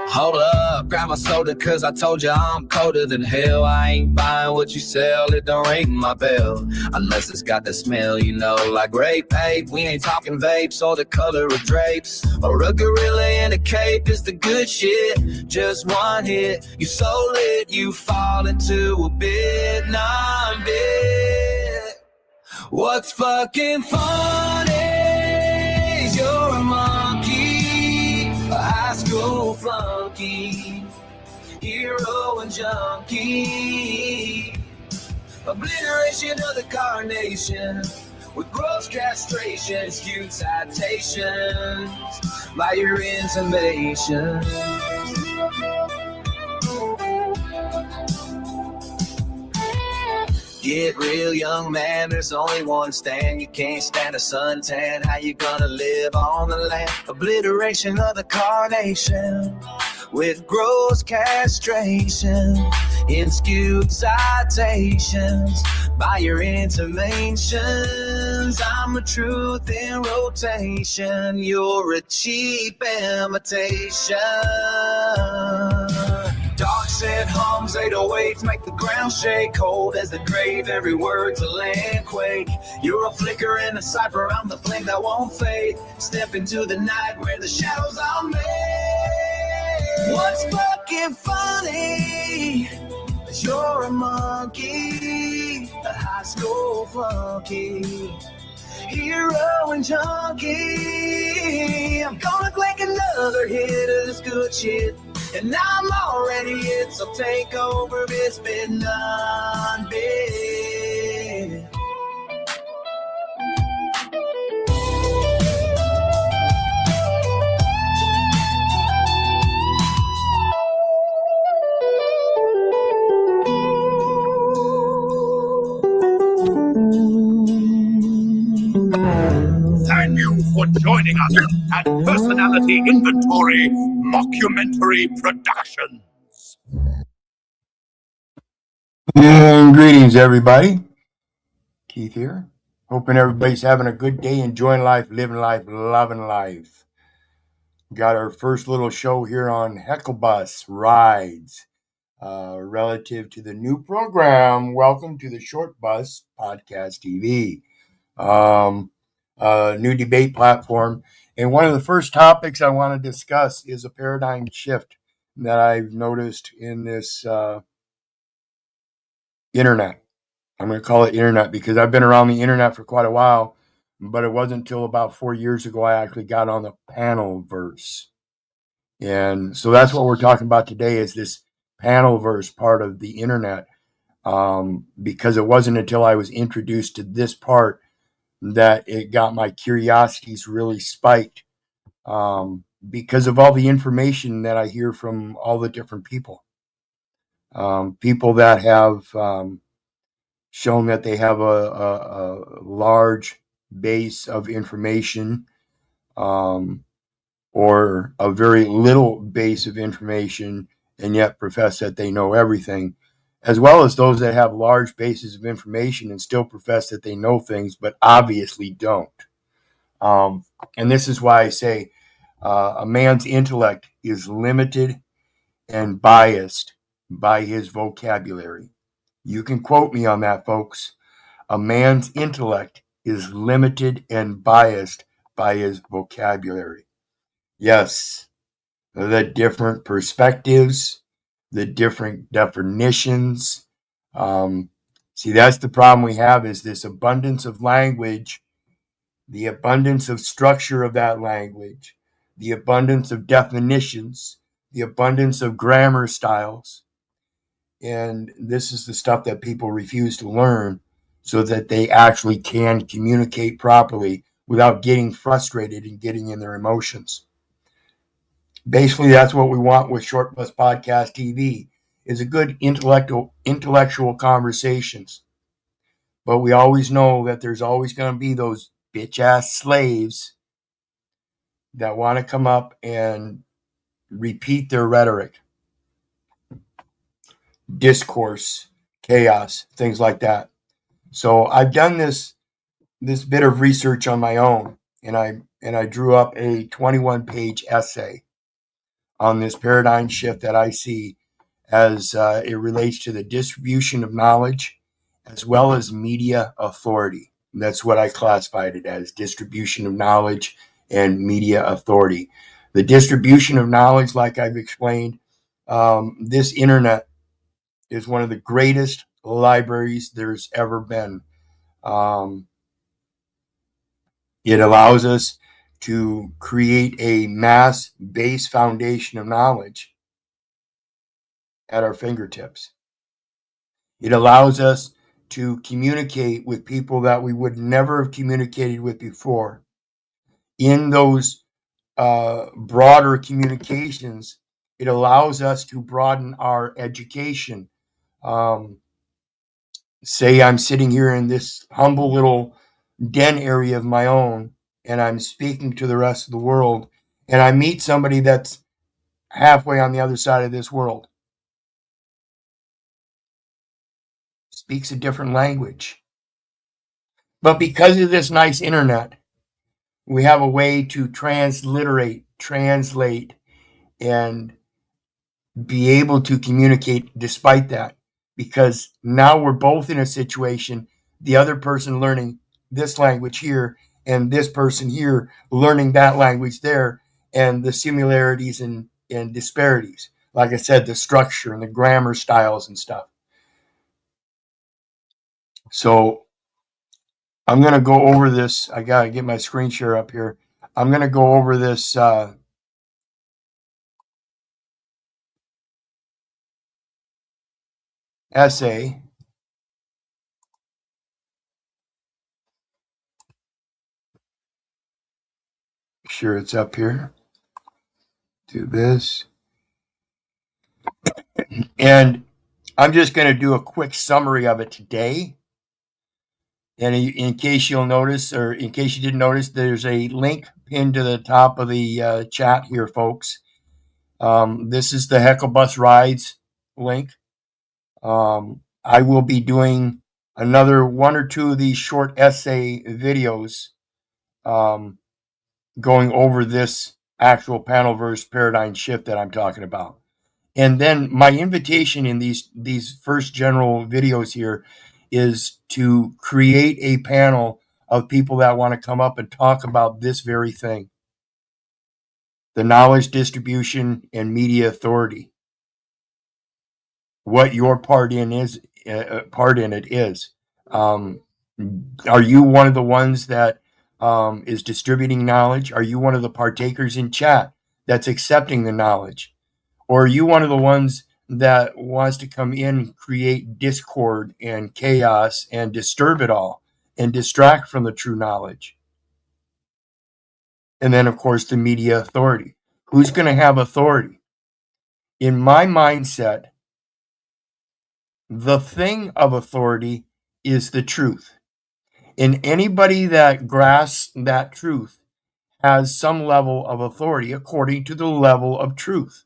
Hold up, grab my soda, cause I told you I'm colder than hell. I ain't buying what you sell, it don't ring my bell. Unless it's got the smell, you know, like grape pape. We ain't talking vapes or the color of drapes. Or a gorilla in a cape is the good shit. Just one hit, you so lit, you fall into a bit, non-bit. What's fucking funny is you're a monkey, a high school flunky, hero and junkie, obliteration of the carnation with gross castration, skewed citations by your intimation. Get real, young man, there's only one stand. You can't stand a suntan, how you gonna live on the land? Obliteration of the carnation with gross castration in skewed citations by your intimations. I'm a truth in rotation, you're a cheap imitation. Dark said hums, 808s make the ground shake. Cold as the grave, every word's a land quake. You're a flicker in a cipher, I'm the flame that won't fade. Step into the night where the shadows are made. What's fucking funny is you're a monkey, a high school flunky, hero and junkie. I'm gonna click another hit of this good shit, and I'm already it, so take over, it's been non-bit. Thank you for joining us at Personality Inventory Mockumentary Productions. And greetings, everybody. Keith here. Hoping everybody's having a good day, enjoying life, living life, loving life. Got our first little show here on Heckle-Bus Rides relative to the new program. Welcome to the Short Bus Podcast TV. New debate platform. And one of the first topics I want to discuss is a paradigm shift that I've noticed in this internet. I'm going to call it internet because I've been around the internet for quite a while, but it wasn't until about 4 years ago I actually got on the panelverse. And so that's what we're talking about today, is this panelverse part of the internet, because it wasn't until I was introduced to this part that it got my curiosities really spiked, because of all the information that I hear from all the different people. People that have shown that they have a large base of information, or a very little base of information, and yet profess that they know everything, as well as those that have large bases of information and still profess that they know things, but obviously don't. And this is why I say a man's intellect is limited and biased by his vocabulary. You can quote me on that, folks. A man's intellect is limited and biased by his vocabulary. Yes, the different perspectives, the different definitions. See, that's the problem we have, is this abundance of language, the abundance of structure of that language, the abundance of definitions, the abundance of grammar styles. And this is the stuff that people refuse to learn so that they actually can communicate properly without getting frustrated and getting in their emotions. Basically, that's what we want with Short Bus Podcast TV, is a good intellectual conversations. But we always know that there's always going to be those bitch-ass slaves that want to come up and repeat their rhetoric, discourse, chaos, things like that. So I've done this bit of research on my own, and I drew up a 21-page essay on this paradigm shift that I see as it relates to the distribution of knowledge as well as media authority. And that's what I classified it as, distribution of knowledge and media authority. The distribution of knowledge, like I've explained, this internet is one of the greatest libraries there's ever been. It allows us to create a mass base foundation of knowledge at our fingertips. It allows us to communicate with people that we would never have communicated with before. In those broader communications, it allows us to broaden our education. Say I'm sitting here in this humble little den area of my own, and I'm speaking to the rest of the world, and I meet somebody that's halfway on the other side of this world, speaks a different language. But because of this nice internet, we have a way to transliterate, translate, and be able to communicate despite that. Because now we're both in a situation, the other person learning this language here, and this person here learning that language there, and the similarities and disparities. Like I said, the structure and the grammar styles and stuff. So I'm going to go over this. I got to get my screen share up here. I'm going to go over this essay. Make sure it's up here. Do this. And I'm just going to do a quick summary of it today. And in case you'll notice, or in case you didn't notice, there's a link pinned to the top of the chat here, folks. This is the Heckle Bus Rides link. I will be doing another one or two of these short essay videos going over this actual panel verse paradigm shift that I'm talking about. And then my invitation in these first general videos here is to create a panel of people that want to come up and talk about this very thing, the knowledge distribution and media authority, what your part in it is. Are you one of the ones that is distributing knowledge? Are you one of the partakers in chat that's accepting the knowledge? Or are you one of the ones that wants to come in, create discord and chaos and disturb it all and distract from the true knowledge? And then, of course, the media authority. Who's going to have authority? In my mindset, the thing of authority is the truth. And anybody that grasps that truth has some level of authority according to the level of truth.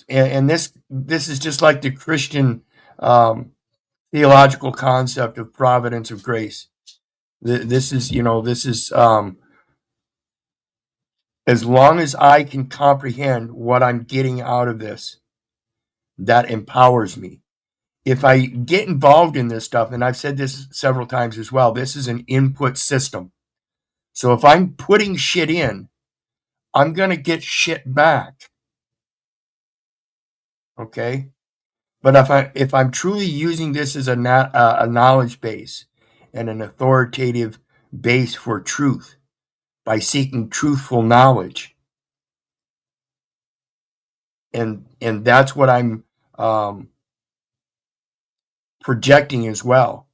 And this is just like the Christian theological concept of providence of grace. This is as long as I can comprehend what I'm getting out of this, that empowers me. If I get involved in this stuff, and I've said this several times as well, this is an input system. So if I'm putting shit in, I'm going to get shit back. Okay? But if I'm truly using this as a knowledge base and an authoritative base for truth by seeking truthful knowledge, and that's what I'm projecting as well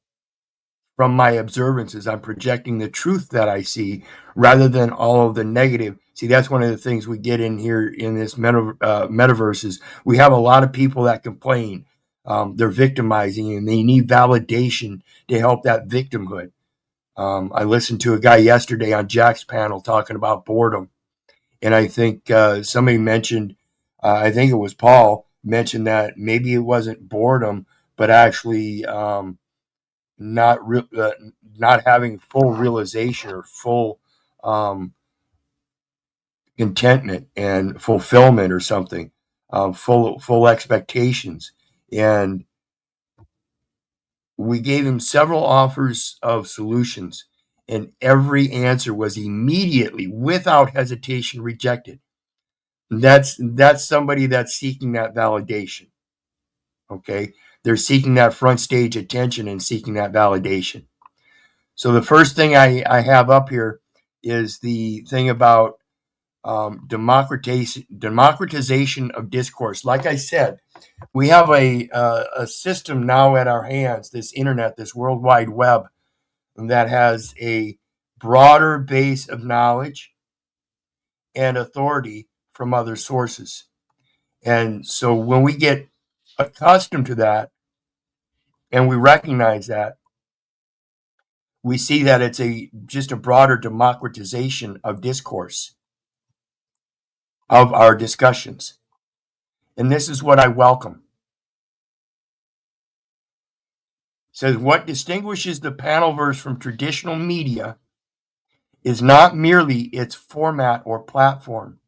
from my observances. I'm projecting the truth that I see rather than all of the negative. See, that's one of the things we get in here in this metaverse is we have a lot of people that complain. They're victimizing and they need validation to help that victimhood. I listened to a guy yesterday on Jack's panel talking about boredom. And I think somebody mentioned, I think it was Paul, mentioned that maybe it wasn't boredom, but actually not having full realization or full contentment and fulfillment or something, full expectations. And we gave him several offers of solutions, and every answer was immediately, without hesitation, rejected. That's somebody that's seeking that validation. Okay, they're seeking that front stage attention and seeking that validation. So the first thing I have up here is the thing about democratization of discourse. Like I said, we have a system now at our hands, this internet, this World Wide Web, that has a broader base of knowledge and authority from other sources. And so when we get accustomed to that and we recognize that, we see that it's just a broader democratization of discourse, of our discussions. And this is what I welcome. It says, what distinguishes the panelverse from traditional media is not merely its format or platform,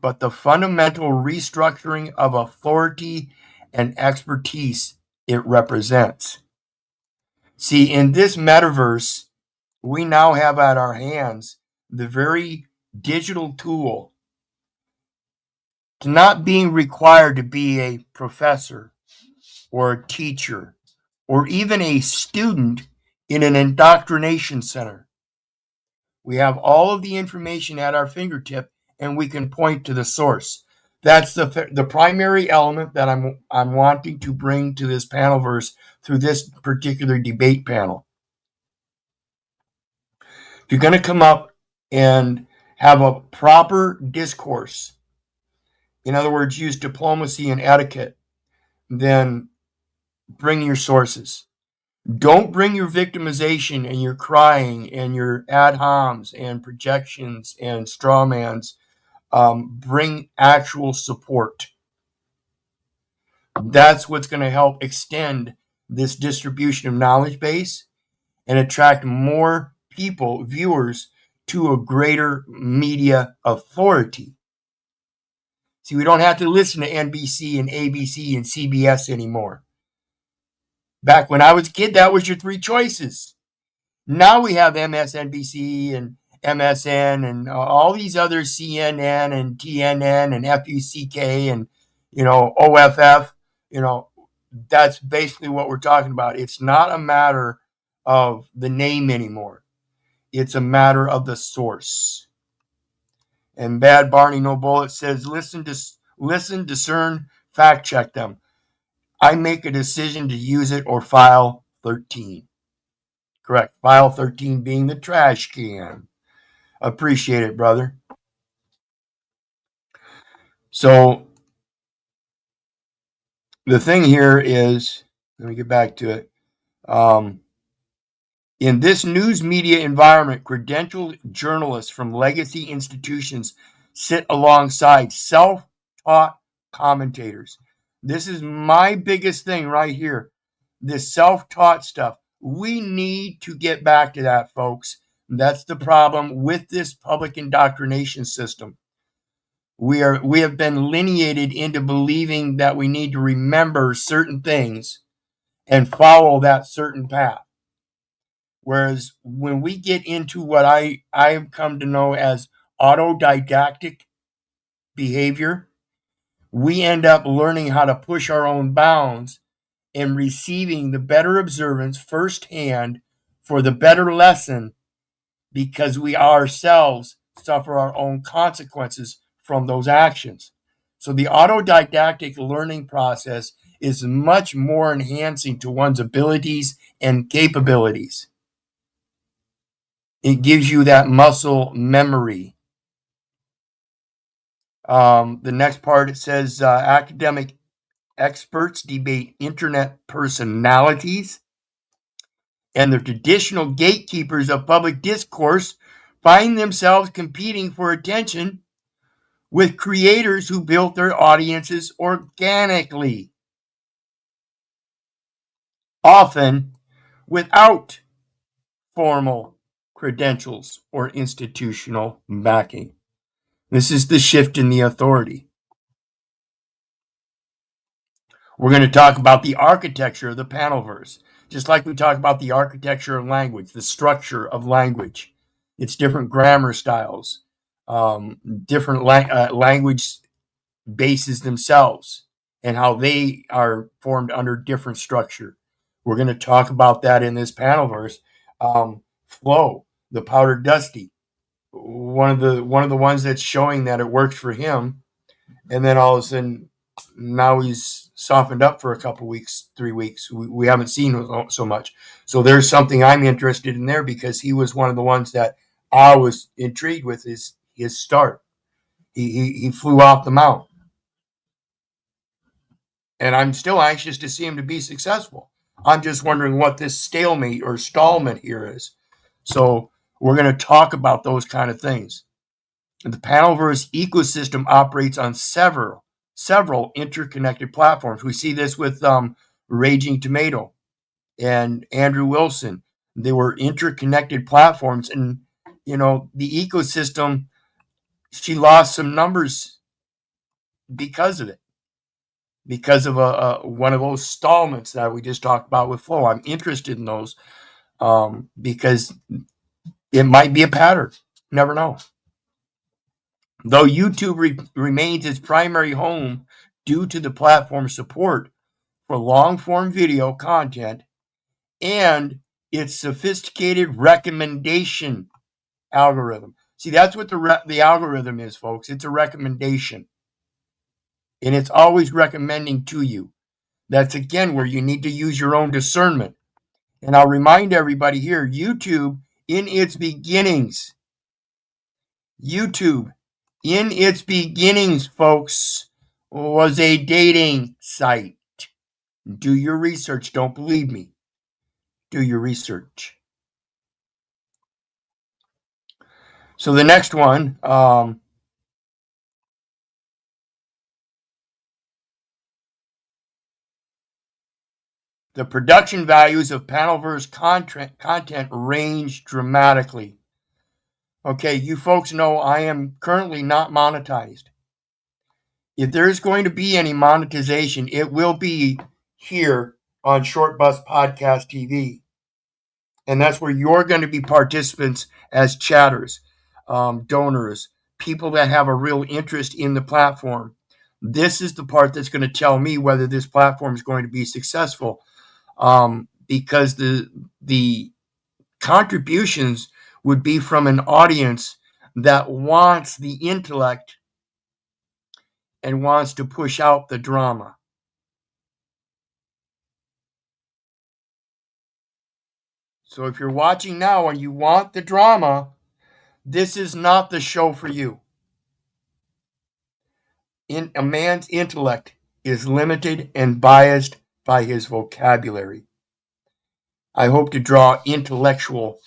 but the fundamental restructuring of authority and expertise it represents. See, in this metaverse, we now have at our hands the very digital tool to not being required to be a professor or a teacher or even a student in an indoctrination center. We have all of the information at our fingertip, and we can point to the source. That's the primary element that I'm wanting to bring to this panelverse through this particular debate panel. If you're going to come up and have a proper discourse, in other words, use diplomacy and etiquette, then bring your sources. Don't bring your victimization and your crying and your ad homs and projections and straw mans. Bring actual support. That's what's going to help extend this distribution of knowledge base and attract more people, viewers, to a greater media authority. See, we don't have to listen to NBC and ABC and CBS anymore. Back when I was a kid, that was your three choices. Now we have MSNBC and MSN and all these other CNN and TNN and FUCK and, OFF. That's basically what we're talking about. It's not a matter of the name anymore. It's a matter of the source. And Bad Barney No Bullet says, listen, discern, fact check them. I make a decision to use it or file 13. Correct. File 13 being the trash can. Appreciate it, brother. So the thing here is, let me get back to it. In this news media environment, credentialed journalists from legacy institutions sit alongside self-taught commentators. This is my biggest thing right here. This self-taught stuff. We need to get back to that, folks. That's the problem with this public indoctrination system. We have been lineated into believing that we need to remember certain things and follow that certain path. Whereas when we get into what I've come to know as autodidactic behavior, we end up learning how to push our own bounds and receiving the better observance firsthand for the better lesson, because we ourselves suffer our own consequences from those actions. So the autodidactic learning process is much more enhancing to one's abilities and capabilities. It gives you that muscle memory. The next part, it says academic experts debate internet personalities, and the traditional gatekeepers of public discourse find themselves competing for attention with creators who built their audiences organically. Often, without formal credentials or institutional backing. This is the shift in the authority. We're going to talk about the architecture of the panelverse, just like we talk about the architecture of language, the structure of language, its different grammar styles, different language bases themselves, and how they are formed under different structure. We're going to talk about that in this panelverse. Flow, the powdered dusty, one of the ones that's showing that it works for him, and then all of a sudden now he's softened up for a couple weeks, 3 weeks. We haven't seen so much. So there's something I'm interested in there, because he was one of the ones that I was intrigued with his start. He flew off the mount, and I'm still anxious to see him to be successful. I'm just wondering what this stalemate or stallment here is. So we're going to talk about those kind of things. The Panelverse ecosystem operates on several interconnected platforms. We see this with Raging Tomato and Andrew Wilson. They were interconnected platforms, and the ecosystem, she lost some numbers because of it, because of one of those stallments that we just talked about with Flow. I'm interested in those because it might be a pattern. Never know. Though YouTube remains its primary home due to the platform's support for long-form video content and its sophisticated recommendation algorithm. See, that's what the algorithm is, folks. It's a recommendation, and it's always recommending to you. That's, again, where you need to use your own discernment. And I'll remind everybody here, YouTube, in its beginnings, folks, was a dating site. Do your research. Don't believe me. Do your research. So the next one, the production values of Panelverse content range dramatically. Okay, you folks know I am currently not monetized. If there's going to be any monetization, it will be here on Short Bus Podcast TV. And that's where you're going to be participants as chatters, donors, people that have a real interest in the platform. This is the part that's going to tell me whether this platform is going to be successful, because the contributions would be from an audience that wants the intellect and wants to push out the drama. So if you're watching now and you want the drama, this is not the show for you. A man's intellect is limited and biased by his vocabulary. I hope to draw intellectual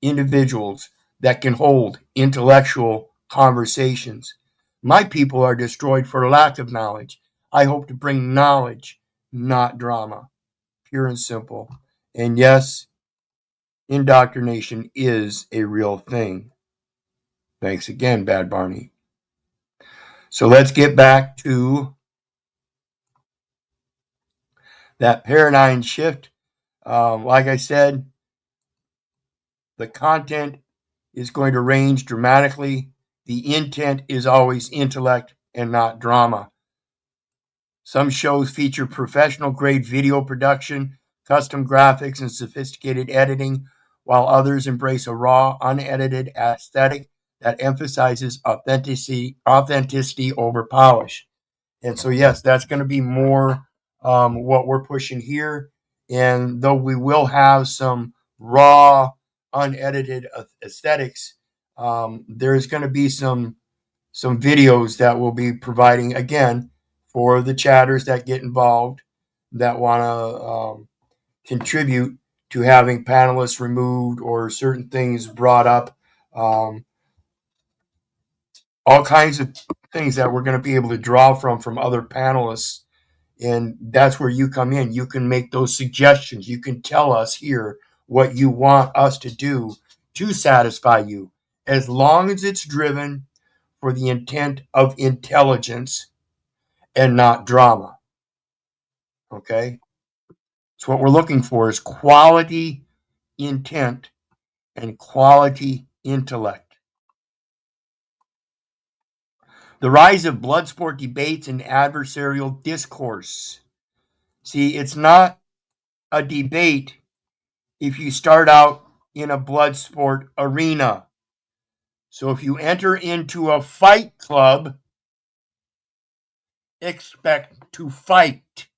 individuals that can hold intellectual conversations. My people are destroyed for lack of knowledge. I hope to bring knowledge, not drama. Pure and simple. And yes, indoctrination is a real thing. Thanks again, Bad Barney. So let's get back to that paradigm shift. Like I said, the content is going to range dramatically. The intent is always intellect and not drama. Some shows feature professional grade video production, custom graphics, and sophisticated editing, while others embrace a raw, unedited aesthetic that emphasizes authenticity over polish. And so, yes, that's going to be more what we're pushing here. And though we will have some raw, unedited aesthetics, there's going to be some videos that we'll be providing, again, for the chatters that get involved, that want to contribute to having panelists removed or certain things brought up. All kinds of things that we're going to be able to draw from other panelists And that's where you come in. You can make those suggestions. You can tell us here what you want us to do to satisfy you, as long as it's driven for the intent of intelligence and not drama. Okay? So what we're looking for is quality intent and quality intellect. The rise of blood sport debates and adversarial discourse. See, it's not a debate if you start out in a blood sport arena. So if you enter into a fight club, expect to fight.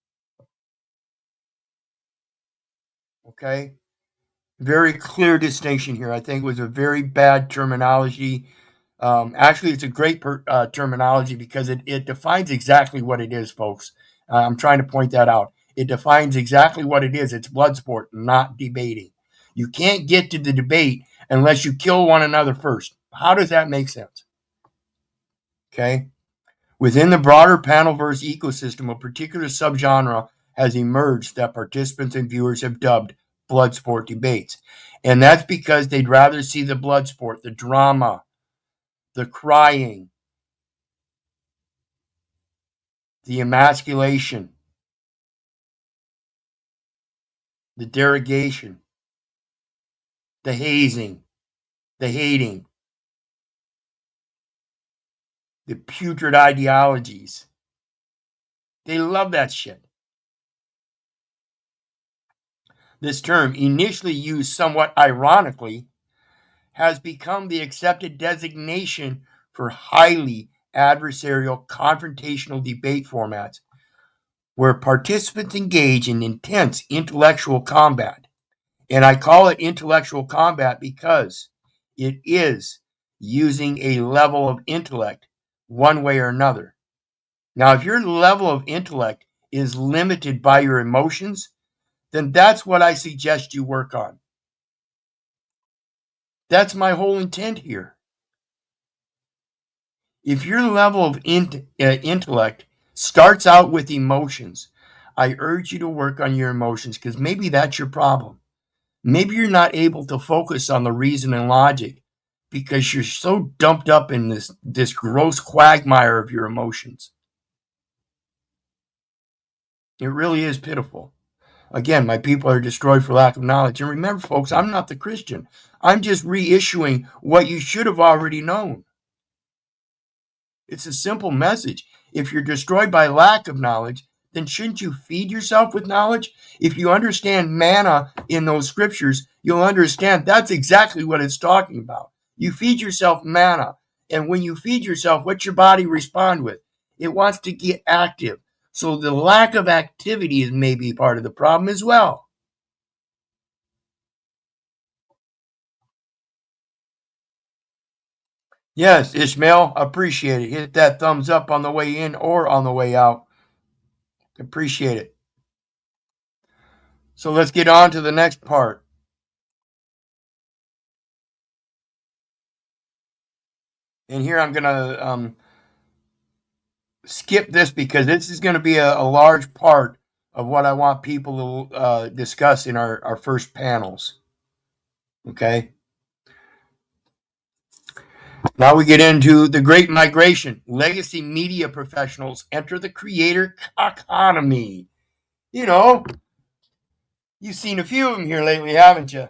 Okay? Very clear distinction here. I think it was a very bad terminology. Actually, it's a great terminology because it defines exactly what it is, folks. I'm trying to point that out. It defines exactly what it is. It's blood sport, not debating. You can't get to the debate unless you kill one another first. How does that make sense? Okay. Within the broader panelverse ecosystem, a particular subgenre has emerged that participants and viewers have dubbed blood sport debates. And that's because they'd rather see the blood sport, the drama, the crying, the emasculation, the derogation, the hazing, the hating, the putrid ideologies. They love that shit. This term, initially used somewhat ironically, has become the accepted designation for highly adversarial confrontational debate formats where participants engage in intense intellectual combat. And I call it intellectual combat because it is using a level of intellect one way or another. Now, if your level of intellect is limited by your emotions, then that's what I suggest you work on. That's my whole intent here. If your level of intellect starts out with emotions, I urge you to work on your emotions because maybe that's your problem. Maybe you're not able to focus on the reason and logic because you're so dumped up in this gross quagmire of your emotions. It really is pitiful. Again, my people are destroyed for lack of knowledge. And remember, folks, I'm not the Christian. I'm just reissuing what you should have already known. It's a simple message. If you're destroyed by lack of knowledge, then shouldn't you feed yourself with knowledge? If you understand manna in those scriptures, you'll understand that's exactly what it's talking about. You feed yourself manna. And when you feed yourself, what's your body respond with? It wants to get active. So the lack of activity is maybe part of the problem as well. Yes, Ishmael, appreciate it. Hit that thumbs up on the way in or on the way out. Appreciate it. So let's get on to the next part. And here I'm going to skip this because this is going to be a large part of what I want people to discuss in our first panels. Okay. Now we get into the Great Migration. Legacy media professionals enter the creator economy. You know, you've seen a few of them here lately, haven't you?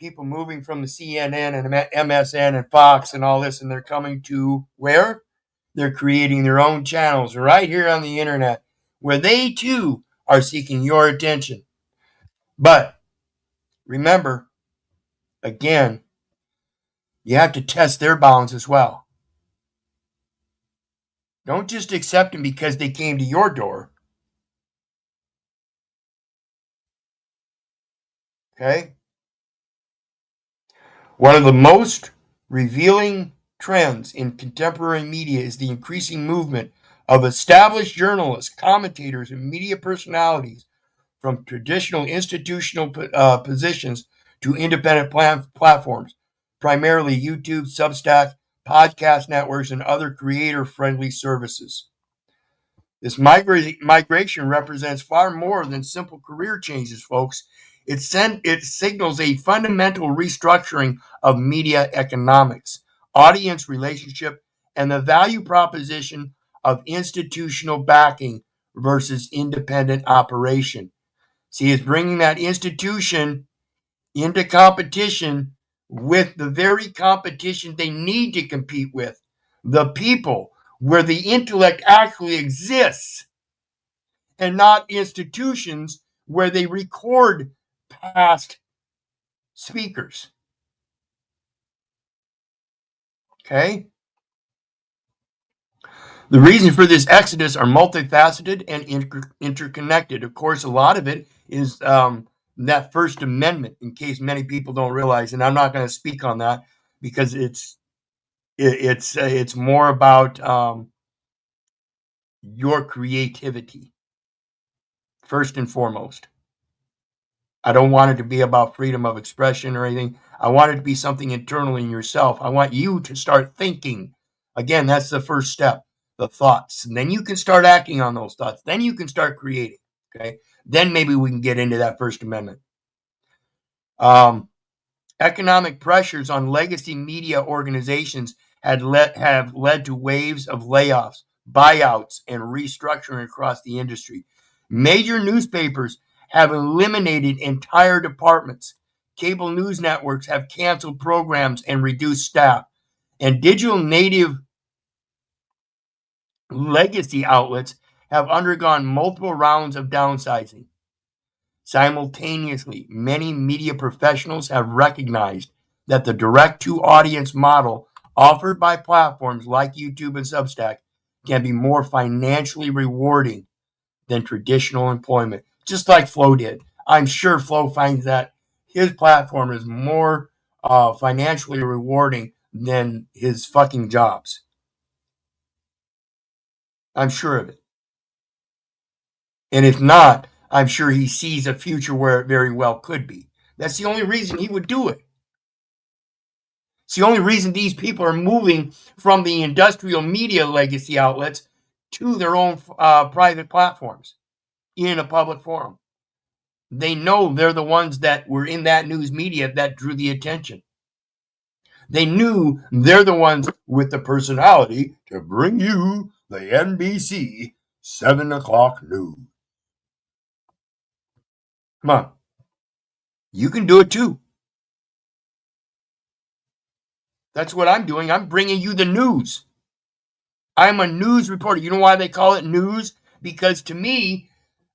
People moving from the CNN and MSN and Fox and all this, and they're coming to where? They're creating their own channels right here on the internet where they too are seeking your attention. But remember, again, you have to test their bounds as well. Don't just accept them because they came to your door. Okay? One of the most revealing trends in contemporary media is the increasing movement of established journalists, commentators, and media personalities from traditional institutional positions to independent platforms, primarily YouTube, Substack, podcast networks, and other creator-friendly services. This migration represents far more than simple career changes, folks. It signals a fundamental restructuring of media economics, audience relationship, and the value proposition of institutional backing versus independent operation. See, it's bringing that institution into competition with the very competition they need to compete with, the people, where the intellect actually exists, and not institutions where they record past speakers. Okay? The reasons for this exodus are multifaceted and interconnected. Of course, a lot of it is that First Amendment, in case many people don't realize, and I'm not going to speak on that because it's more about your creativity first and foremost. I don't want it to be about freedom of expression or anything. I want it to be something internal in yourself. I want you to start thinking. Again, that's the first step, the thoughts. And then you can start acting on those thoughts. Then you can start creating. Okay. Then maybe we can get into that First Amendment. Economic pressures on legacy media organizations have led to waves of layoffs, buyouts, and restructuring across the industry. Major newspapers have eliminated entire departments. Cable news networks have canceled programs and reduced staff. And digital native legacy outlets have undergone multiple rounds of downsizing. Simultaneously, many media professionals have recognized that the direct-to-audience model offered by platforms like YouTube and Substack can be more financially rewarding than traditional employment, just like Flo did. I'm sure Flo finds that his platform is more financially rewarding than his fucking jobs. I'm sure of it. And if not, I'm sure he sees a future where it very well could be. That's the only reason he would do it. It's the only reason these people are moving from the industrial media legacy outlets to their own private platforms in a public forum. They know they're the ones that were in that news media that drew the attention. They knew they're the ones with the personality to bring you the NBC 7 o'clock news. Come on. You can do it too. That's what I'm doing. I'm bringing you the news. I'm a news reporter. You know why they call it news? Because to me,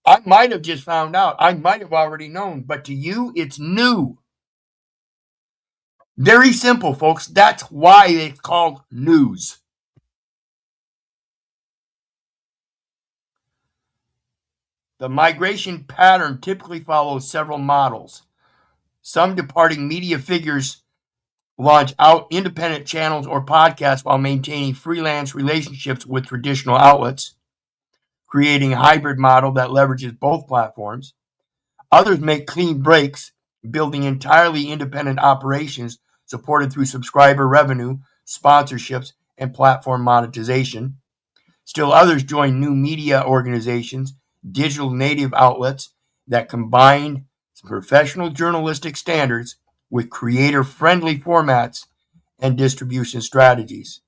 I might have just found out. I might have already known. But to you, it's new. Very simple, folks. That's why it's called news. The migration pattern typically follows several models. Some departing media figures launch out independent channels or podcasts while maintaining freelance relationships with traditional outlets, creating a hybrid model that leverages both platforms. Others make clean breaks, building entirely independent operations supported through subscriber revenue, sponsorships, and platform monetization. Still others join new media organizations, digital native outlets that combine professional journalistic standards with creator-friendly formats and distribution strategies.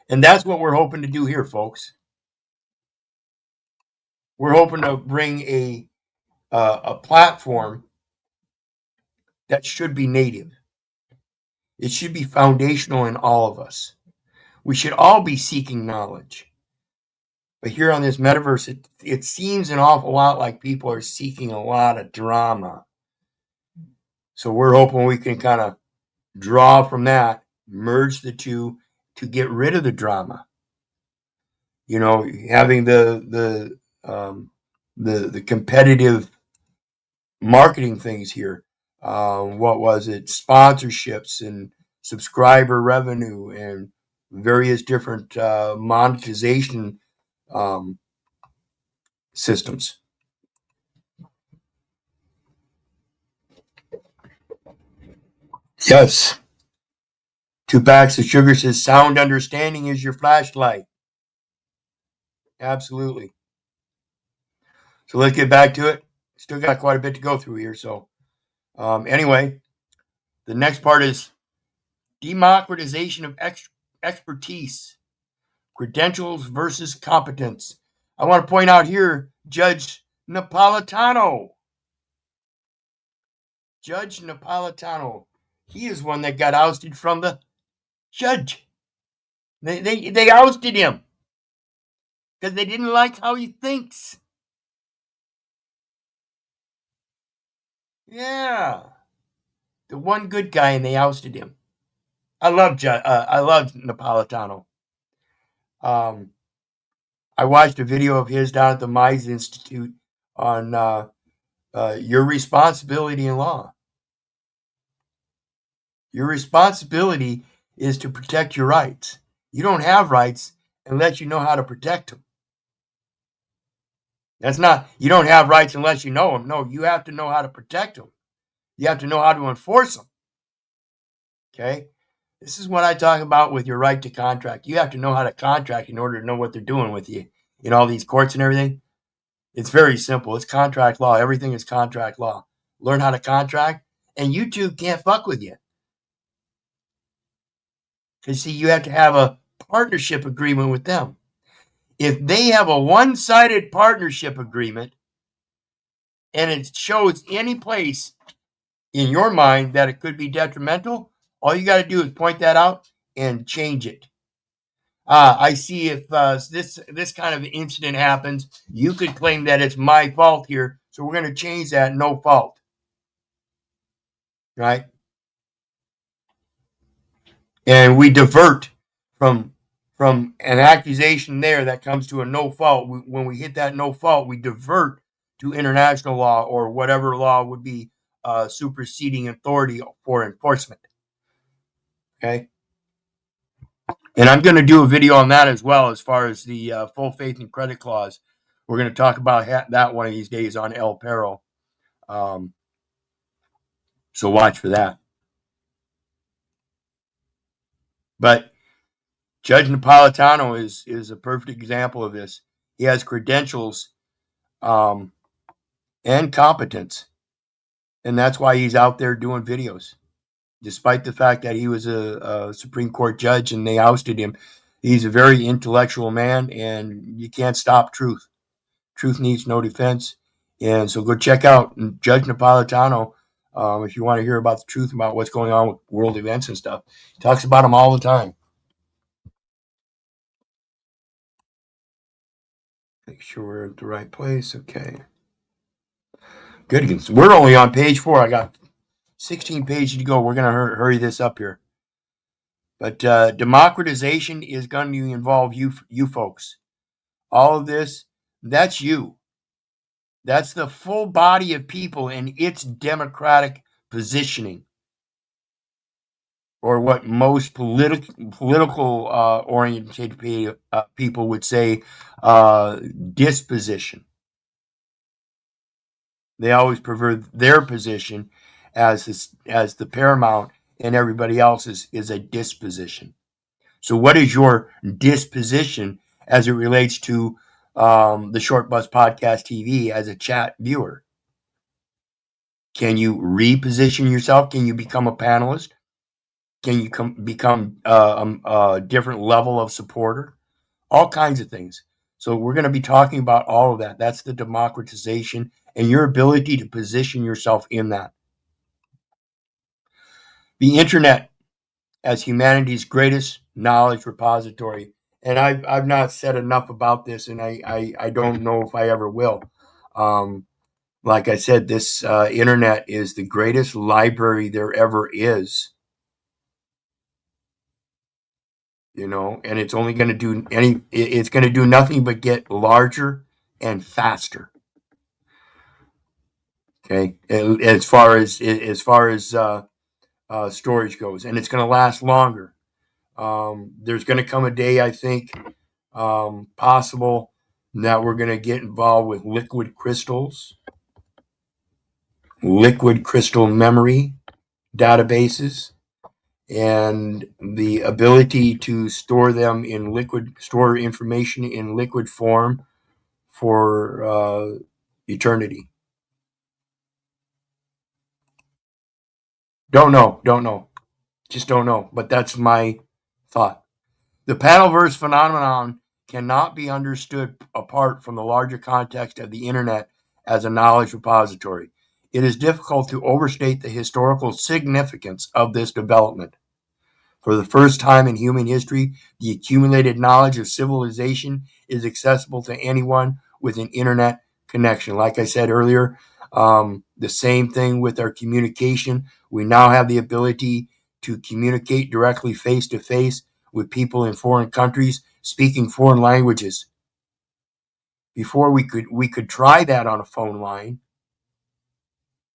And that's what we're hoping to do here, folks. We're hoping to bring a platform that should be native. It should be foundational in all of us. We should all be seeking knowledge. But here on this metaverse, it seems an awful lot like people are seeking a lot of drama. So we're hoping we can kind of draw from that, merge the two to get rid of the drama. You know, having the competitive marketing things here. What was it? Sponsorships and subscriber revenue and various different monetization systems. Yes. 2 packs of sugar says sound understanding is your flashlight. Absolutely. So let's get back to it. Still got quite a bit to go through here. So anyway, the next part is democratization of expertise, credentials versus competence. I want to point out here Judge Napolitano. Judge Napolitano. He is one that got ousted from the judge. They ousted him because they didn't like how he thinks. Yeah, the one good guy, and they ousted him. I love Napolitano. I watched a video of his down at the P.I.G.S.C.U.N.T.S Institute on your responsibility in law. Your responsibility is to protect your rights. You don't have rights unless you know how to protect them. That's not, you don't have rights unless you know them. No, you have to know how to protect them. You have to know how to enforce them. Okay? This is what I talk about with your right to contract. You have to know how to contract in order to know what they're doing with you in all these courts and everything. It's very simple. It's contract law. Everything is contract law. Learn how to contract, and YouTube can't fuck with you. Because, see, you have to have a partnership agreement with them. If they have a one-sided partnership agreement and it shows any place in your mind that it could be detrimental, all you got to do is point that out and change it. I see if this kind of incident happens, you could claim that it's my fault here, so we're going to change that no fault. Right? And we divert from an accusation there that comes to a no fault. When we hit that no fault, we divert to international law or whatever law would be superseding authority for enforcement. Okay. And I'm going to do a video on that as well, as far as the full faith and credit clause. We're going to talk about that one of these days on El Perro. So watch for that. But Judge Napolitano is a perfect example of this. He has credentials and competence, and that's why he's out there doing videos. Despite the fact that he was a Supreme Court judge and they ousted him, he's a very intellectual man, and you can't stop truth. Truth needs no defense. And so go check out Judge Napolitano if you want to hear about the truth about what's going on with world events and stuff. He talks about them all the time. Make sure we're at the right place. Okay. Good. We're only on page 4. I got 16 pages to go. We're going to hurry this up here. But democratization is going to involve you folks. All of this, that's you. That's the full body of people in its democratic positioning, or what most political oriented people would say, disposition. They always prefer their position as the paramount, and everybody else is a disposition. So what is your disposition as it relates to the Short Bus Podcast TV as a chat viewer? Can you reposition yourself? Can you become a panelist? Can you become a different level of supporter? All kinds of things. So we're going to be talking about all of that. That's the democratization and your ability to position yourself in that. The internet as humanity's greatest knowledge repository. And I've not said enough about this, and I don't know if I ever will. Like I said, this internet is the greatest library there ever is. And it's only going to do it's going to do nothing but get larger and faster. Okay, as far as storage goes, and it's going to last longer. There's going to come a day, I think, possible, that we're going to get involved with liquid crystal memory databases, and the ability to store information in liquid form for eternity. Don't know. Just don't know. But that's my thought. The panelverse phenomenon cannot be understood apart from the larger context of the internet as a knowledge repository. It is difficult to overstate the historical significance of this development. For the first time in human history, the accumulated knowledge of civilization is accessible to anyone with an internet connection. Like I said earlier, the same thing with our communication. We now have the ability to communicate directly face to face with people in foreign countries speaking foreign languages. Before we could try that on a phone line,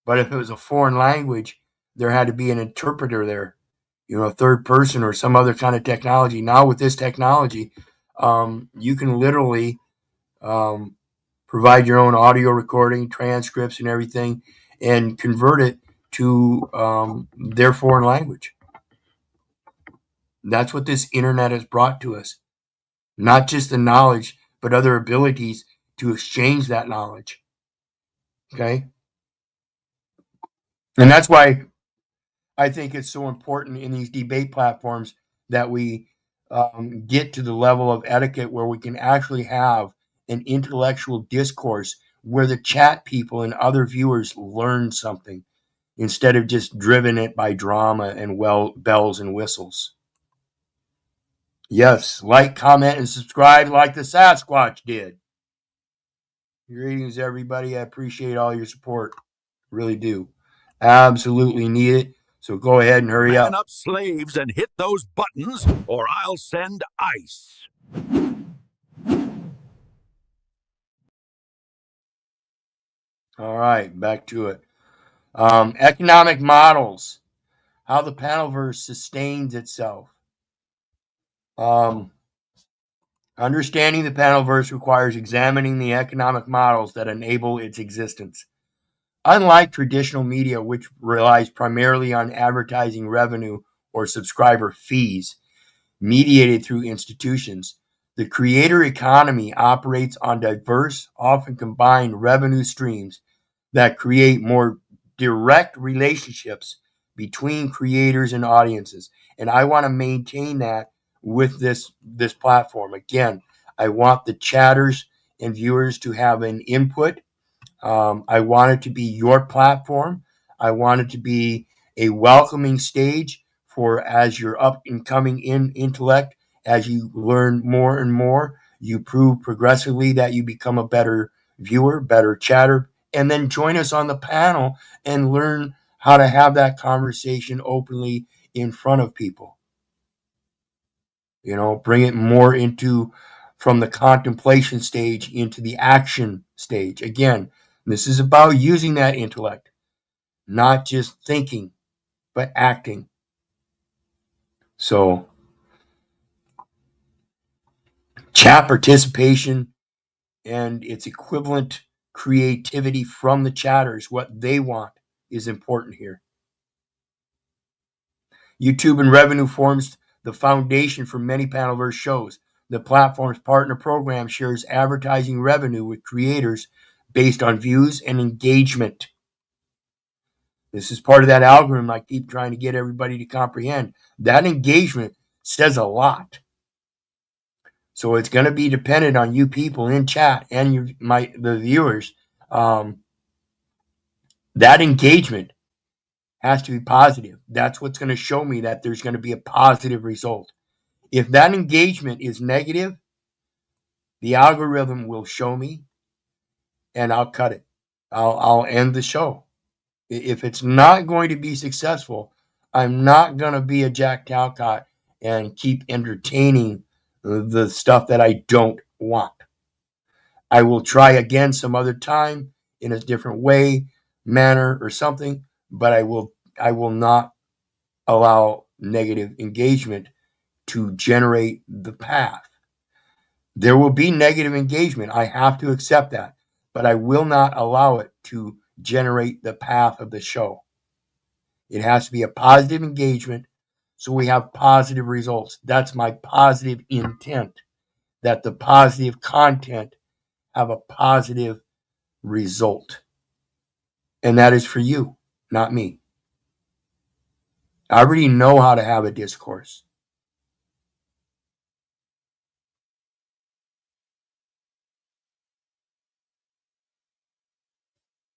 but if it was a foreign language, there had to be an interpreter there, a third person or some other kind of technology. Now with this technology, you can literally provide your own audio recording, transcripts, and everything, and convert it to their foreign language. That's what this internet has brought to us. Not just the knowledge, but other abilities to exchange that knowledge. Okay? And that's why I think it's so important in these debate platforms that we get to the level of etiquette where we can actually have an intellectual discourse where the chat people and other viewers learn something instead of just driven it by drama and bells and whistles. Yes, like, comment, and subscribe like the Sasquatch did. Greetings, everybody. I appreciate all your support. Really do. Absolutely need it. So go ahead and hurry Man up. up, slaves, and hit those buttons, or I'll send ice. All right, back to it. Economic models. How the panelverse sustains itself. Understanding the panelverse requires examining the economic models that enable its existence. Unlike traditional media, which relies primarily on advertising revenue or subscriber fees mediated through institutions, the creator economy operates on diverse, often combined revenue streams that create more direct relationships between creators and audiences. And I want to maintain that with this platform. Again, I want the chatters and viewers to have an input. I want it to be your platform. I want it to be a welcoming stage for as you're up and coming in intellect, as you learn more and more, you prove progressively that you become a better viewer, better chatter, and then join us on the panel and learn how to have that conversation openly in front of people. Bring it more into from the contemplation stage into the action stage. Again, this is about using that intellect, not just thinking, but acting. So, chat participation and its equivalent creativity from the chatters, what they want, is important here. YouTube and revenue forms the foundation for many Panelverse shows. The platform's partner program shares advertising revenue with creators based on views and engagement. This is part of that algorithm I keep trying to get everybody to comprehend. That engagement says a lot. So it's going to be dependent on you people in chat and the viewers. That engagement has to be positive. That's what's going to show me that there's going to be a positive result. If that engagement is negative, the algorithm will show me and I'll cut it. I'll end the show. If it's not going to be successful, I'm not going to be a Jack Talcott and keep entertaining the stuff that I don't want. I will try again some other time in a different way, manner, or something, but I will not allow negative engagement to generate the path. There will be negative engagement. I have to accept that, but I will not allow it to generate the path of the show. It has to be a positive engagement so we have positive results. That's my positive intent, that the positive content have a positive result. And that is for you, not me. I already know how to have a discourse.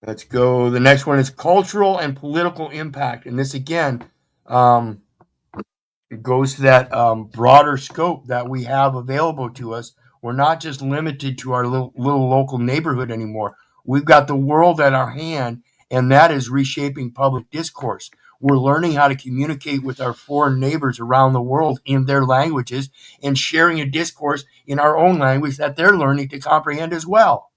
Let's go. The next one is cultural and political impact. And this, again, it goes to that broader scope that we have available to us. We're not just limited to our little local neighborhood anymore. We've got the world at our hand, and that is reshaping public discourse. We're learning how to communicate with our foreign neighbors around the world in their languages and sharing a discourse in our own language that they're learning to comprehend as well.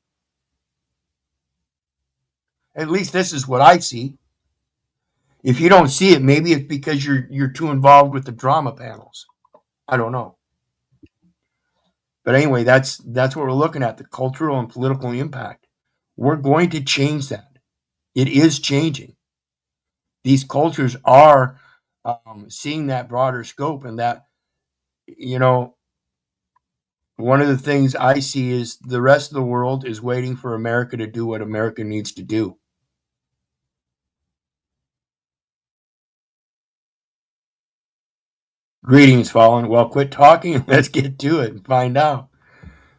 At least this is what I see. If you don't see it, maybe it's because you're too involved with the drama panels. I don't know. But anyway, that's what we're looking at, the cultural and political impact. We're going to change that. It is changing. These cultures are seeing that broader scope, and that, one of the things I see is the rest of the world is waiting for America to do what America needs to do. Greetings, Fallen. Well, quit talking and let's get to it and find out.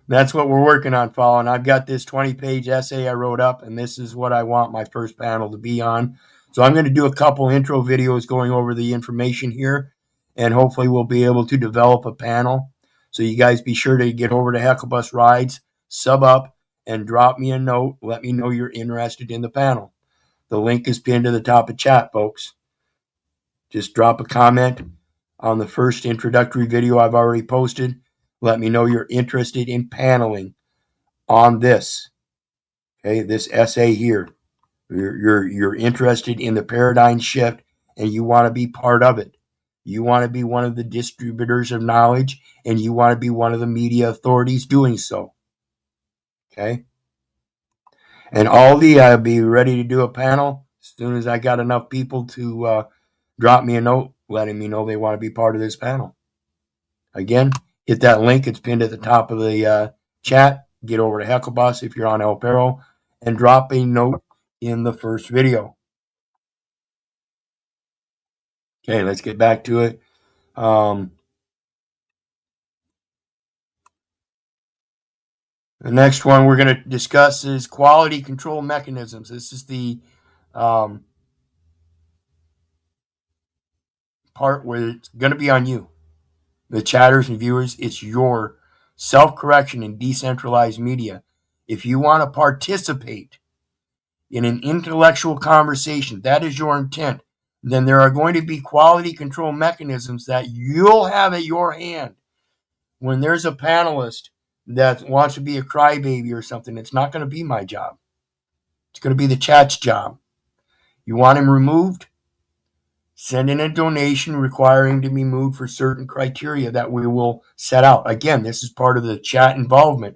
That's what we're working on, Fallen. I've got this 20-page essay I wrote up, and this is what I want my first panel to be on. So I'm going to do a couple intro videos going over the information here, and hopefully we'll be able to develop a panel. So you guys be sure to get over to Heckle Bus Rides, sub up, and drop me a note. Let me know you're interested in the panel. The link is pinned to the top of chat, folks. Just drop a comment on the first introductory video I've already posted. Let me know you're interested in paneling on this. Okay, this essay here. You're interested in the paradigm shift, and you want to be part of it. You want to be one of the distributors of knowledge, and you want to be one of the media authorities doing so. Okay? And I'll be ready to do a panel as soon as I got enough people to drop me a note letting me know they want to be part of this panel. Again, hit that link. It's pinned at the top of the chat. Get over to Hecklebus if you're on El Perro, and drop a note in the first video. Okay, let's get back to it. The next one we're going to discuss is quality control mechanisms. This is the part where it's going to be on you, the chatters and viewers. It's your self-correction in decentralized media. If you want to participate in an intellectual conversation, that is your intent, then there are going to be quality control mechanisms that you'll have at your hand. When there's a panelist that wants to be a crybaby or something, it's not going to be my job. It's going to be the chat's job. You want him removed? Send in a donation requiring to be moved for certain criteria that we will set out. Again, this is part of the chat involvement.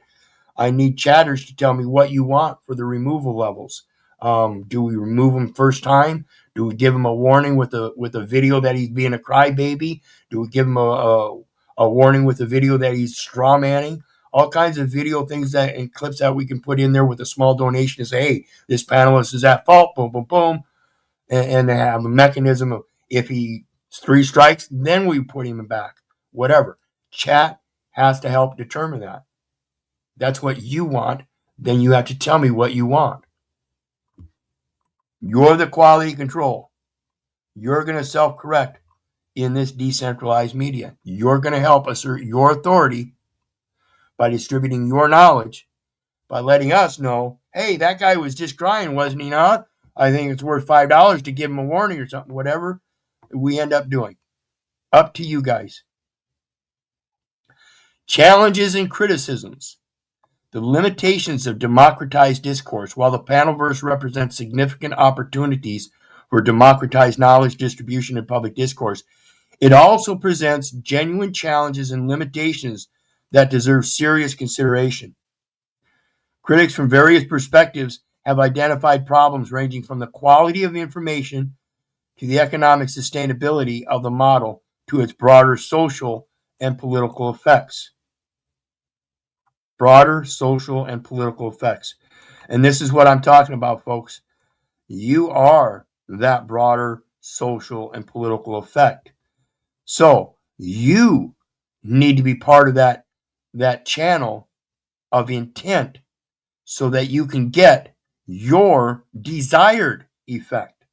I need chatters to tell me what you want for the removal levels. Do we remove him first time? Do we give him a warning with a video that he's being a crybaby? Do we give him a warning with a video that he's straw manning? All kinds of video things and clips that we can put in there with a small donation to say, hey, this panelist is at fault, boom, boom, boom. And they have a mechanism of, if he's 3 strikes, then we put him back. Whatever. Chat has to help determine that. That's what you want. Then you have to tell me what you want. You're the quality control. You're going to self-correct in this decentralized media. You're going to help assert your authority by distributing your knowledge, by letting us know, hey, that guy was just crying, wasn't he not? I think it's worth $5 to give him a warning or something, whatever we end up doing. Up to you guys. Challenges and criticisms. The limitations of democratized discourse. While the panelverse represents significant opportunities for democratized knowledge distribution and public discourse, it also presents genuine challenges and limitations that deserve serious consideration. Critics from various perspectives have identified problems ranging from the quality of information to the economic sustainability of the model to its broader social and political effects. Broader social and political effects. And this is what I'm talking about, folks. You are that broader social and political effect. So you need to be part of that channel of intent so that you can get your desired effect.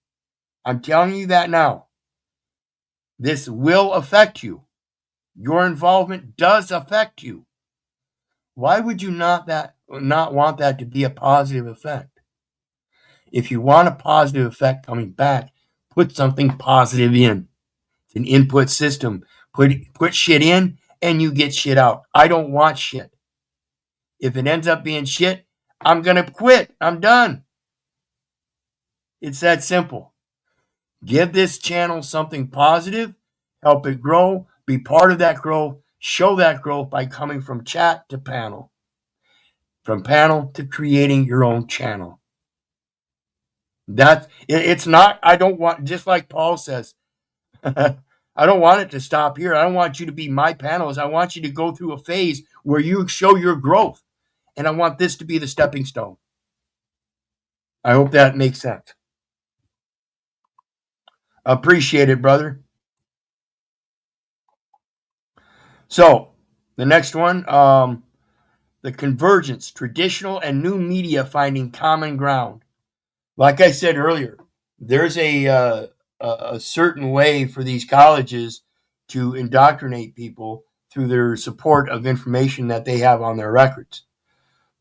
I'm telling you that now. This will affect you. Your involvement does affect you. Why would you not want that to be a positive effect? If you want a positive effect coming back, put something positive in. It's an input system. Put shit in and you get shit out. I don't want shit. If it ends up being shit, I'm going to quit. I'm done. It's that simple. Give this channel something positive, help it grow, be part of that growth, show that growth by coming from chat to panel, from panel to creating your own channel. It's not, I don't want, just like Paul says, I don't want it to stop here. I don't want you to be my panelist. I want you to go through a phase where you show your growth. And I want this to be the stepping stone. I hope that makes sense. Appreciate it, brother. So, the next one, the convergence, traditional and new media finding common ground. Like I said earlier, there's a certain way for these colleges to indoctrinate people through their support of information that they have on their records.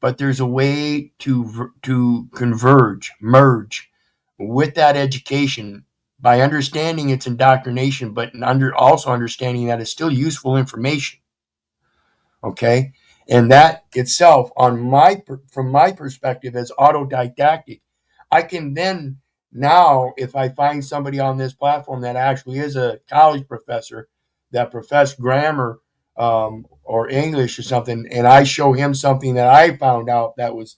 But there's a way to converge, merge with that education by understanding its indoctrination, but also understanding that it's still useful information. Okay, and that itself, from my perspective as autodidactic, I can then now, if I find somebody on this platform that actually is a college professor that professed grammar or English or something, and I show him something that I found out that was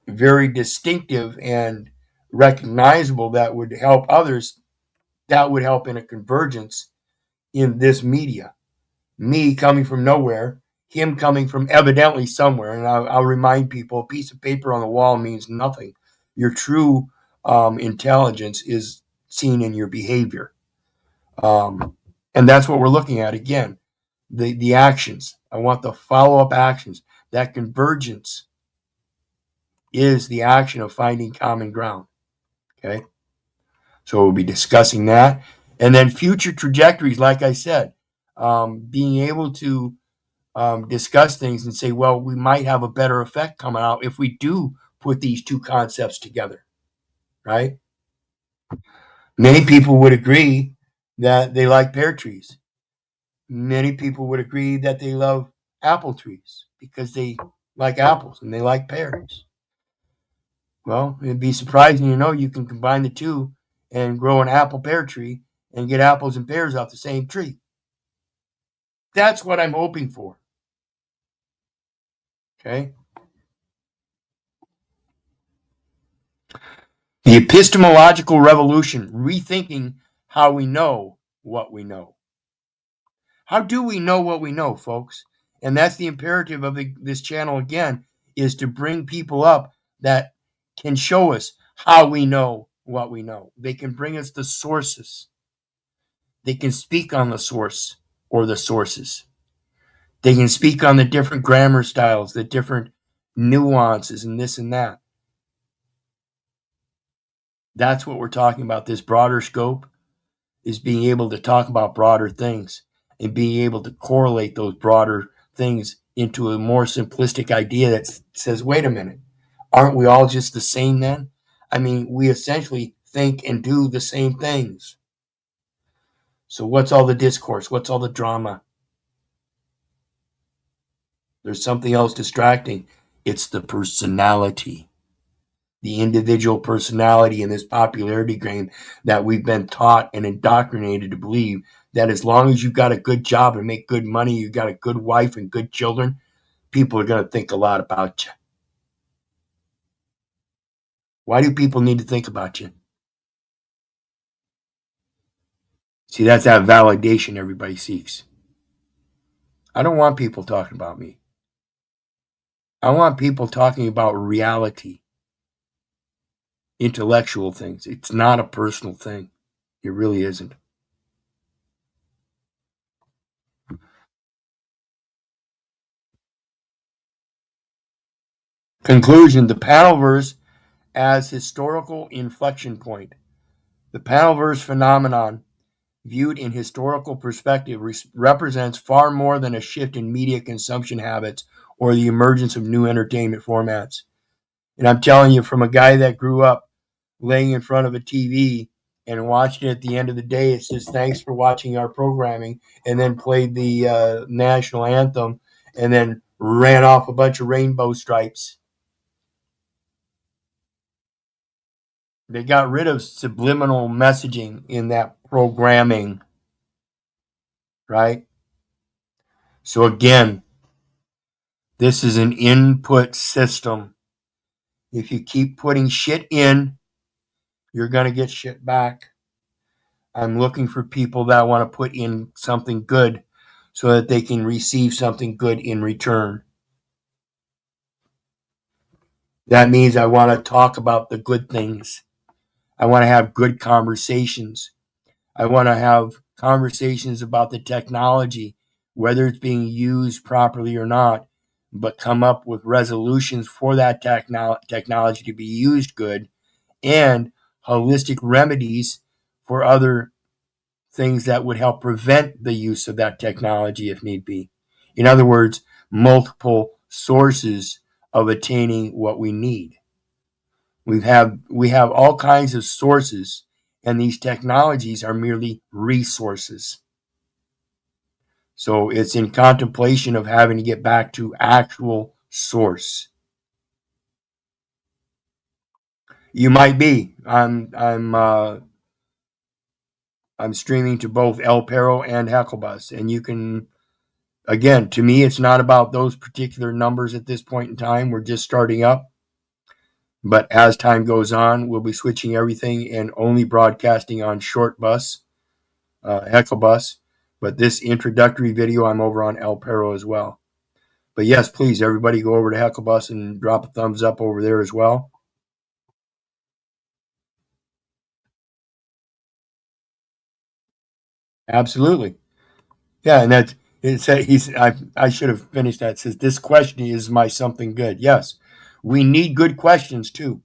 very distinctive and recognizable that would help others, that would help in a convergence in this media. Me coming from nowhere, him coming from evidently somewhere. And I'll remind people, a piece of paper on the wall means nothing. Your true intelligence is seen in your behavior. And that's what we're looking at again. The actions. I want the follow-up actions. That convergence is the action of finding common ground. Okay? So we'll be discussing that. And then future trajectories, like I said, being able to discuss things and say, well, we might have a better effect coming out if we do put these two concepts together, right? Many people would agree that they like pear trees. Many people would agree that they love apple trees because they like apples and they like pears. Well, it'd be surprising to know you can combine the two and grow an apple pear tree and get apples and pears off the same tree. That's what I'm hoping for. Okay? The epistemological revolution, rethinking how we know what we know. How do we know what we know, folks? And that's the imperative of this channel again, is to bring people up that can show us how we know what we know. They can bring us the sources. They can speak on the source or the sources. They can speak on the different grammar styles, the different nuances and this and that. That's what we're talking about. This broader scope is being able to talk about broader things and being able to correlate those broader things into a more simplistic idea that says, wait a minute, aren't we all just the same then? I mean, we essentially think and do the same things. So what's all the discourse? What's all the drama? There's something else distracting. It's the personality. The individual personality in this popularity game that we've been taught and indoctrinated to believe that as long as you got a good job and make good money, you got a good wife and good children, people are going to think a lot about you. Why do people need to think about you? See, that's that validation everybody seeks. I don't want people talking about me. I want people talking about reality, intellectual things. It's not a personal thing. It really isn't. Conclusion: the panel verse as historical inflection point. The panel verse phenomenon, viewed in historical perspective, represents far more than a shift in media consumption habits or the emergence of new entertainment formats. And I'm telling you, from a guy that grew up laying in front of a TV and watched it at the end of the day, it says, thanks for watching our programming, and then played the national anthem and then ran off a bunch of rainbow stripes. They got rid of subliminal messaging in that programming, right? So again, this is an input system. If you keep putting shit in, you're going to get shit back. I'm looking for people that want to put in something good so that they can receive something good in return. That means I want to talk about the good things. I want to have good conversations. I want to have conversations about the technology, whether it's being used properly or not, but come up with resolutions for that technology to be used good and holistic remedies for other things that would help prevent the use of that technology if need be. In other words, multiple sources of attaining what we need. We have all kinds of sources, and these technologies are merely resources. So it's in contemplation of having to get back to actual source. You might be. I'm streaming to both El Perro and Hecklebus, and you can. Again, to me, it's not about those particular numbers at this point in time. We're just starting up. But as time goes on, we'll be switching everything and only broadcasting on short bus, Hecklebus. But this introductory video, I'm over on El Perro as well. But yes, please, everybody go over to Hecklebus and drop a thumbs up over there as well. Absolutely. Yeah, and that's it. I should have finished that. It says this question is my something good. Yes, we need good questions too.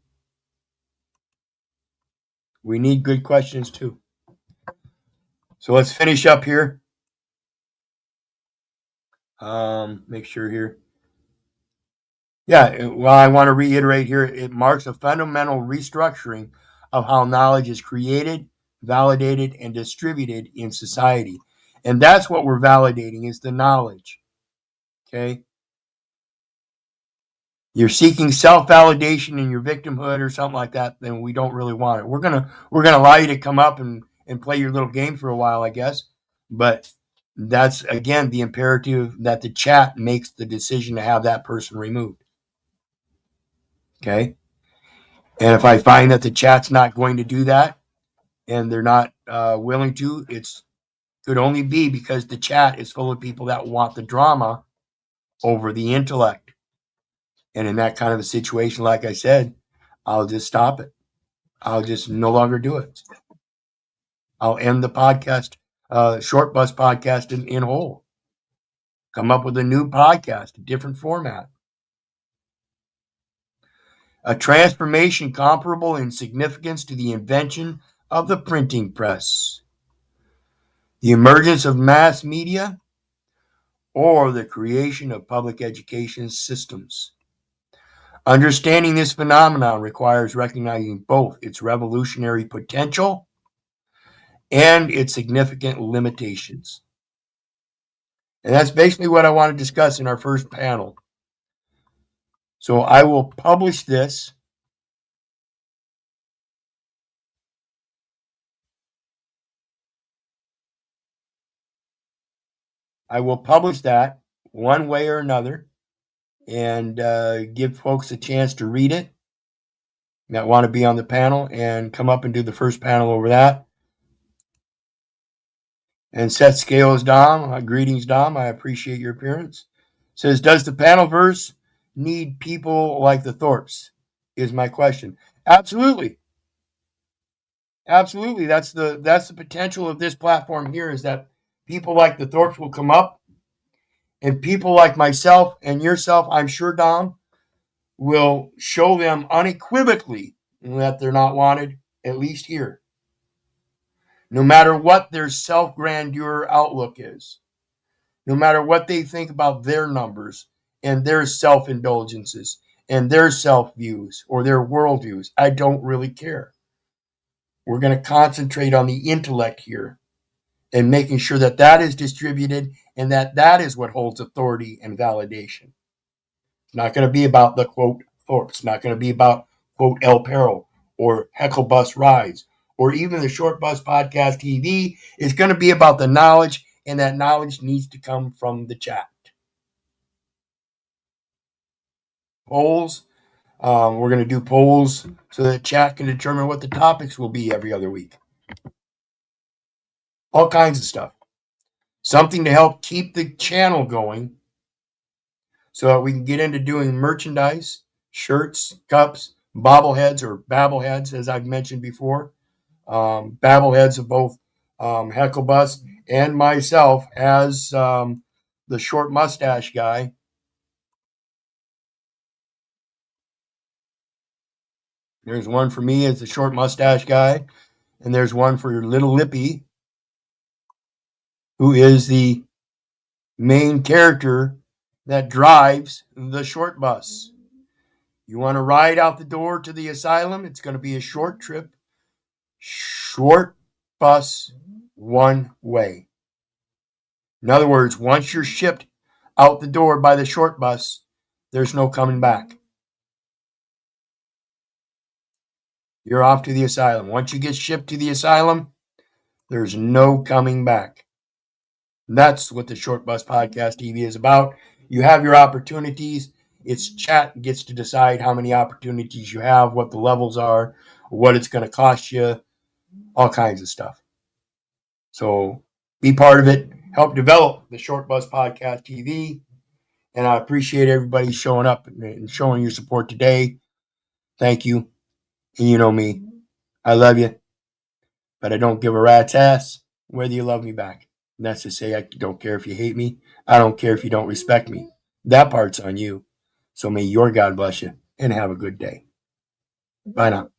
We need good questions too. So let's finish up here. Make sure here. Yeah, well, I want to reiterate here, it marks a fundamental restructuring of how knowledge is created, validated, and distributed in society. And that's what we're validating is the knowledge. Okay? You're seeking self-validation in your victimhood or something like that, then we don't really want it. We're gonna allow you to come up and play your little game for a while, I guess. But that's again the imperative that the chat makes the decision to have that person removed. Okay? And if I find that the chat's not going to do that and they're not willing to, it's could only be because the chat is full of people that want the drama over the intellect. And in that kind of a situation, like I said, I'll just stop it. I'll just no longer do it. I'll end the podcast, short bus podcast in whole. Come up with a new podcast, a different format. A transformation comparable in significance to the invention of the printing press, the emergence of mass media, or the creation of public education systems. Understanding this phenomenon requires recognizing both its revolutionary potential and its significant limitations. And that's basically what I want to discuss in our first panel. So I will publish this. I will publish that one way or another and give folks a chance to read it that want to be on the panel and come up and do the first panel over that. And Seth Scales Dom, greetings Dom, I appreciate your appearance. Says, does the panelverse need people like the Thorpes? Is my question. Absolutely. Absolutely. That's the potential of this platform here, is that people like the Thorpes will come up, and people like myself and yourself, I'm sure, Dom, will show them unequivocally that they're not wanted, at least here. No matter what their self-grandeur outlook is, no matter what they think about their numbers and their self-indulgences and their self-views or their worldviews, I don't really care. We're going to concentrate on the intellect here and making sure that that is distributed and that that is what holds authority and validation. It's not going to be about the quote Thorpe. It's not going to be about quote El Perro or Heckle Bus Rides or even the Short Bus Podcast TV. It's going to be about the knowledge, and that knowledge needs to come from the chat. Polls. We're going to do polls so that chat can determine what the topics will be every other week. All kinds of stuff. Something to help keep the channel going so that we can get into doing merchandise, shirts, cups, bobbleheads or babbleheads, as I've mentioned before. Babbleheads of both Hecklebus and myself as the short mustache guy. There's one for me as the short mustache guy, and there's one for Little Lippy, who is the main character that drives the short bus. You want to ride out the door to the asylum? It's going to be a short trip, short bus, one way. In other words, once you're shipped out the door by the short bus, there's no coming back. You're off to the asylum. Once you get shipped to the asylum, there's no coming back. That's what the Short Bus Podcast TV is about. You have your opportunities. It's chat gets to decide how many opportunities you have, what the levels are, what it's going to cost you, all kinds of stuff. So be part of it. Help develop the Short Bus Podcast TV. And I appreciate everybody showing up and showing your support today. Thank you. And you know me. I love you. But I don't give a rat's ass whether you love me back. And that's to say, I don't care if you hate me. I don't care if you don't respect me. That part's on you. So may your God bless you and have a good day. Bye now.